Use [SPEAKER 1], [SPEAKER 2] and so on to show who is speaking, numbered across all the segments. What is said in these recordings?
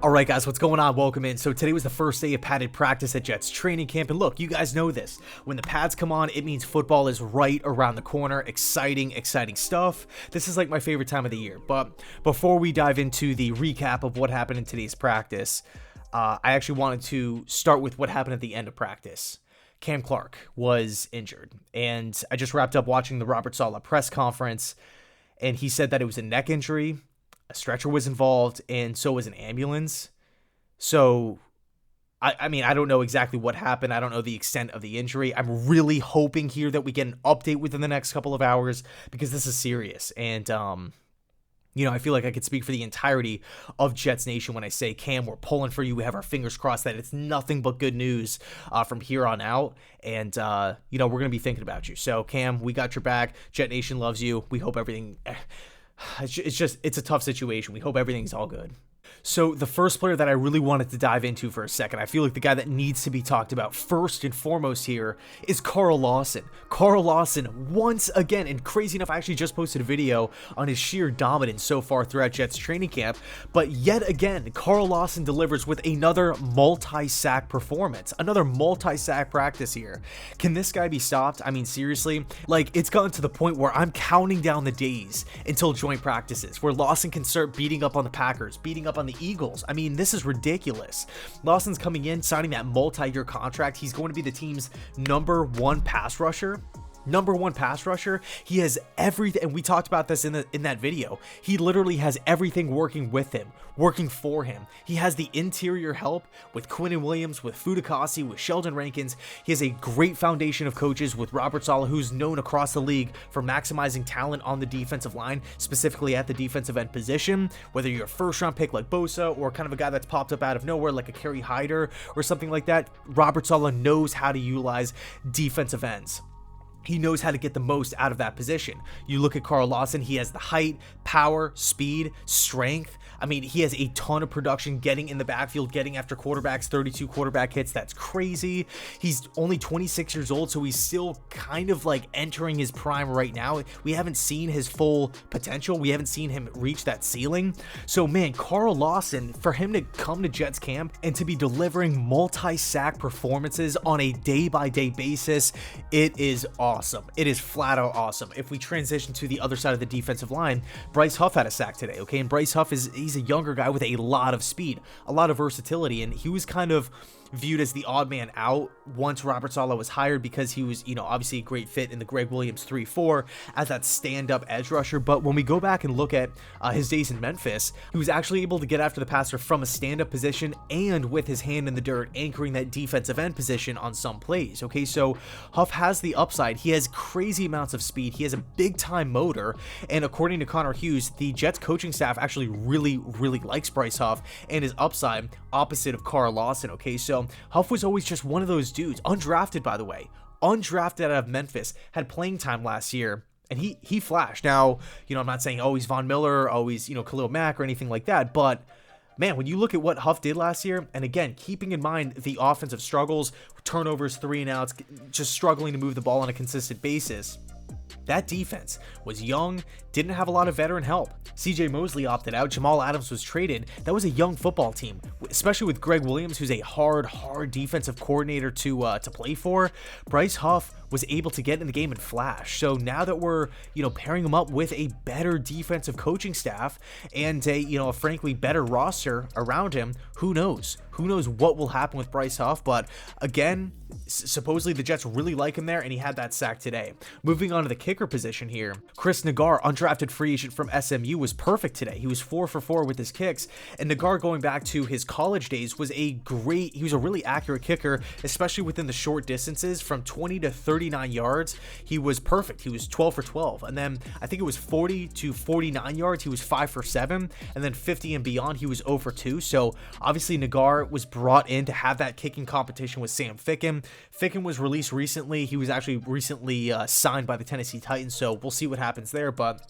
[SPEAKER 1] Alright guys, what's going on? Welcome in. So today was the first day of padded practice at Jets training camp, and look, you guys know this. When the pads come on, it means football is right around the corner. Exciting stuff. This is like my favorite time of the year. But before we dive into the recap of what happened in today's practice, I actually wanted to start with what happened at the end of practice. Cam Clark was injured, and I just wrapped up watching the Robert Saleh press conference, and he said that it was a neck injury. A stretcher was involved, and so was an ambulance. So, I mean, I don't know exactly what happened. I don't know the extent of the injury. I'm really hoping here that we get an update within the next couple of hours, because this is serious. And, I feel like I could speak for the entirety of Jets Nation when I say, Cam, we're pulling for you. We have our fingers crossed that it's nothing but good news from here on out. And, we're going to be thinking about you. So, Cam, we got your back. Jet Nation loves you. We hope everything... It's a tough situation. We hope everything's all good. So the first player that I really wanted to dive into for a second, I feel like the guy that needs to be talked about first and foremost here is Carl Lawson. Carl Lawson, once again, and crazy enough, I actually just posted a video on his sheer dominance so far throughout Jets training camp, but yet again, Carl Lawson delivers with another multi-sack performance, another multi-sack practice here. Can this guy be stopped? I mean, seriously, like, it's gotten to the point where I'm counting down the days until joint practices, where Lawson can start beating up on the Packers, beating up on the Eagles. I mean, this is ridiculous. Lawson's coming in, signing that multi-year contract. He's going to be the team's number one pass rusher. He has everything, and we talked about this in that video. He literally has everything working with him, working for him. He has the interior help with Quinnen Williams, with Fudukasi, with Sheldon Rankins. He has a great foundation of coaches with Robert Saleh, who's known across the league for maximizing talent on the defensive line, specifically at the defensive end position. Whether you're a first-round pick like Bosa, or kind of a guy that's popped up out of nowhere like a Kerry Hyder or something like that, Robert Saleh knows how to utilize defensive ends. He knows how to get the most out of that position. You look at Carl Lawson, he has the height, power, speed, strength. I mean, he has a ton of production getting in the backfield, getting after quarterbacks, 32 quarterback hits. That's crazy. He's only 26 years old, so he's still kind of like entering his prime right now. We haven't seen his full potential. We haven't seen him reach that ceiling. So, man, Carl Lawson, for him to come to Jets camp and to be delivering multi-sack performances on a day-by-day basis, it is awesome. It is flat out awesome. If we transition to the other side of the defensive line, Bryce Huff had a sack today, okay? And Bryce Huff he's a younger guy with a lot of speed, a lot of versatility, and he was kind of viewed as the odd man out once Robert Saleh was hired, because he was, obviously a great fit in the Greg Williams 3-4 as that stand-up edge rusher. But when we go back and look at his days in Memphis, he was actually able to get after the passer from a stand-up position and with his hand in the dirt, anchoring that defensive end position on some plays. Okay, so Huff has the upside. He has crazy amounts of speed. He has a big-time motor, and according to Connor Hughes, the Jets coaching staff actually really likes Bryce Huff and his upside, opposite of Carl Lawson. Okay, so Huff was always just one of those dudes, undrafted, by the way, undrafted out of Memphis, had playing time last year, and he flashed. Now, I'm not saying always Von Miller, always, Khalil Mack or anything like that, but man, when you look at what Huff did last year, and again, keeping in mind the offensive struggles, turnovers, 3 and outs, just struggling to move the ball on a consistent basis, that defense was young, didn't have a lot of veteran help. CJ Mosley opted out, Jamal Adams was traded. That was a young football team, especially with Greg Williams, who's a hard defensive coordinator to play for. Bryce Huff was able to get in the game and flash. So now that we're, pairing him up with a better defensive coaching staff and a frankly better roster around him, who knows? Who knows what will happen with Bryce Huff? But again, supposedly the Jets really like him there, and he had that sack today. Moving on to the kicker position here, Chris Nagar, undrafted free agent from SMU, was perfect today. He was 4 for 4 with his kicks, and Nagar, going back to his college days, was he was a really accurate kicker, especially within the short distances from 20 to 39 yards. He was perfect. He was 12 for 12, and then I think it was 40 to 49 yards. He was 5 for 7, and then 50 and beyond, he was 0 for 2. So obviously Nagar was brought in to have that kicking competition with Sam Ficken. Ficken was released recently. He was actually recently signed by the Tennessee Titans, so we'll see what happens there. But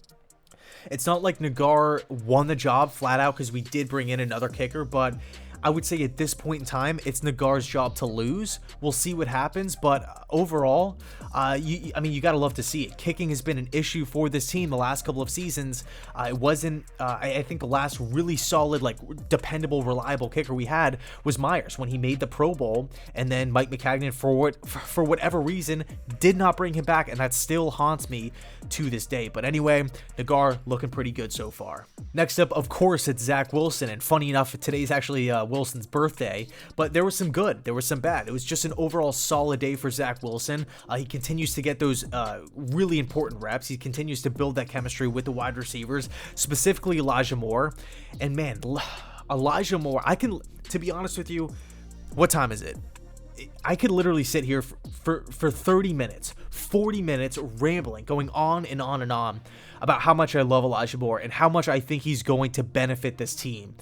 [SPEAKER 1] it's not like Nagar won the job flat out, because we did bring in another kicker, but I would say at this point in time, it's Nagar's job to lose. We'll see what happens, but overall, I mean, you gotta love to see it. Kicking has been an issue for this team the last couple of seasons. It wasn't. I think the last really solid, like dependable, reliable kicker we had was Myers when he made the Pro Bowl, and then Mike McCagnon, for whatever reason, did not bring him back, and that still haunts me to this day. But anyway, Nagar looking pretty good so far. Next up, of course, it's Zach Wilson, and funny enough, today's actually Wilson's birthday, but there was some good, there was some bad. It was just an overall solid day for Zach Wilson. He continues to get those really important reps. He continues to build that chemistry with the wide receivers, specifically Elijah Moore. And man, Elijah Moore, to be honest with you, what time is it? I could literally sit here for 30 minutes, 40 minutes rambling, going on and on and on about how much I love Elijah Moore and how much I think he's going to benefit this team.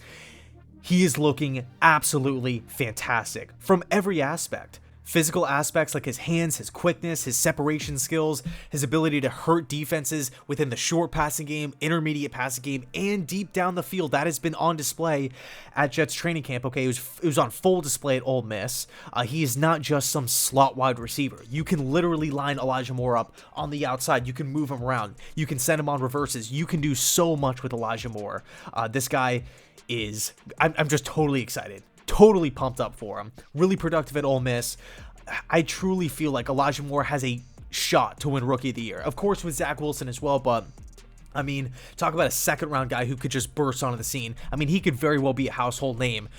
[SPEAKER 1] He is looking absolutely fantastic from every aspect. Physical aspects like his hands, his quickness, his separation skills, his ability to hurt defenses within the short passing game, intermediate passing game, and deep down the field. That has been on display at Jets training camp. Okay, it was on full display at Ole Miss. He is not just some slot wide receiver. You can literally line Elijah Moore up on the outside. You can move him around. You can send him on reverses. You can do so much with Elijah Moore. This guy is, I'm just totally excited. Totally pumped up for him. Really productive at Ole Miss. I truly feel like Elijah Moore has a shot to win Rookie of the Year. Of course, with Zach Wilson as well, but I mean, talk about a second-round guy who could just burst onto the scene. I mean, he could very well be a household name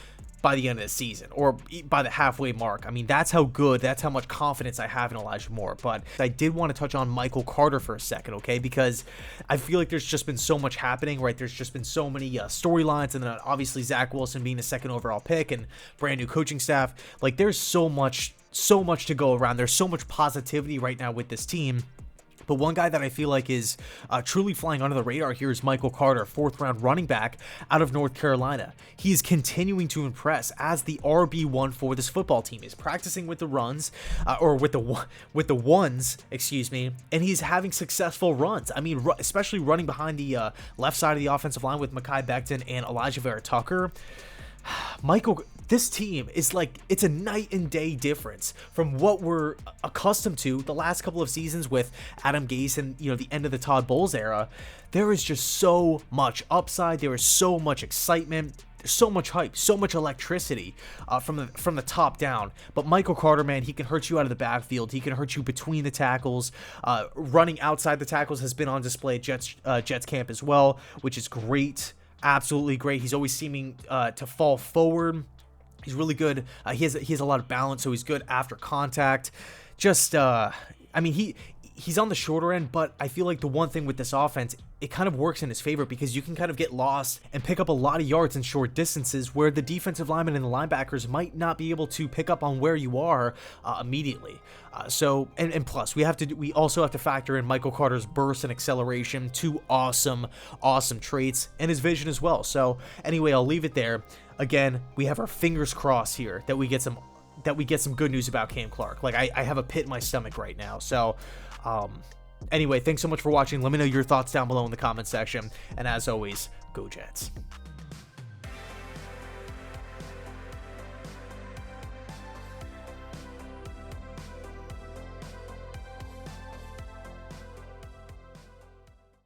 [SPEAKER 1] by the end of the season or by the halfway mark. I mean, that's how good, that's how much confidence I have in Elijah Moore. But I did want to touch on Michael Carter for a second, okay? Because I feel like there's just been so much happening, right? There's just been so many storylines, and then obviously Zach Wilson being the second overall pick and brand new coaching staff. Like, there's so much to go around. There's so much positivity right now with this team. But one guy that I feel like is truly flying under the radar here is Michael Carter, 4th-round running back out of North Carolina. He's continuing to impress as the RB1 for this football team. He's practicing with the runs, with the ones, excuse me, and he's having successful runs. I mean, especially running behind the left side of the offensive line with Mekhi Becton and Elijah Vera Tucker. This team is like, it's a night and day difference from what we're accustomed to the last couple of seasons with Adam Gase and, you know, the end of the Todd Bowles era. There is just so much upside. There is so much excitement. There's so much hype, so much electricity from the top down. But Michael Carter, man, he can hurt you out of the backfield. He can hurt you between the tackles. Running outside the tackles has been on display at Jets camp as well, which is great. Absolutely great. He's always seeming to fall forward. He's really good. He has a lot of balance, so he's good after contact. Just, I mean, he's on the shorter end, but I feel like the one thing with this offense, it kind of works in his favor because you can kind of get lost and pick up a lot of yards in short distances where the defensive linemen and the linebackers might not be able to pick up on where you are immediately. So plus we also have to factor in Michael Carter's burst and acceleration, two awesome traits, and his vision as well. So anyway, I'll leave it there. Again, we have our fingers crossed here that we get some good news about Cam Clark. Like, I have a pit in my stomach right now. So anyway, thanks so much for watching. Let me know your thoughts down below in the comment section, and as always, go Jets.